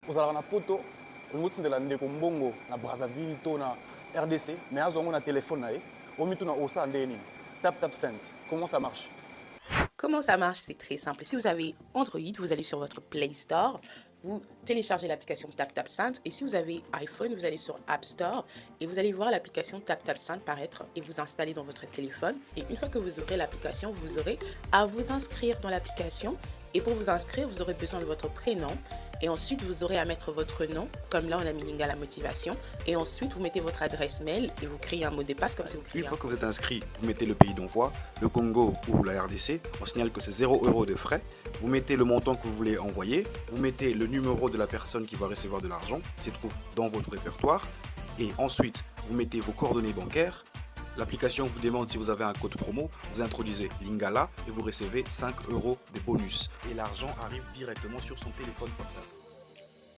ozalaka na poto omotindela ndeko mbongo na Brazzaville to na RDC mais azongo na téléphone na ye omituna osa ndenge nini tap send comment ça marche? Comment ça marche? C'est très simple. Si vous avez Android, vous allez sur votre Play Store, vous téléchargez l'application TapTapSend, et si vous avez iPhone, vous allez sur App Store et vous allez voir l'application TapTapSend paraître et vous installer dans votre téléphone. Et une fois que vous aurez l'application, vous aurez à vous inscrire dans l'application. Et pour vous inscrire, vous aurez besoin de votre prénom. Et ensuite, vous aurez à mettre votre nom, comme là on a mis Lingala Motivation. Et ensuite, vous mettez votre adresse mail et vous créez un mot de passe comme si vous créez. Une fois que vous êtes inscrit, vous mettez le pays d'envoi, le Congo ou la RDC. On signale que c'est 0 € de frais. Vous mettez le montant que vous voulez envoyer. Vous mettez le numéro de la personne qui va recevoir de l'argent, qui se trouve dans votre répertoire. Et ensuite, vous mettez vos coordonnées bancaires. L'application vous demande si vous avez un code promo, vous introduisez Lingala et vous recevez 5 € de bonus. Et l'argent arrive directement sur son téléphone portable.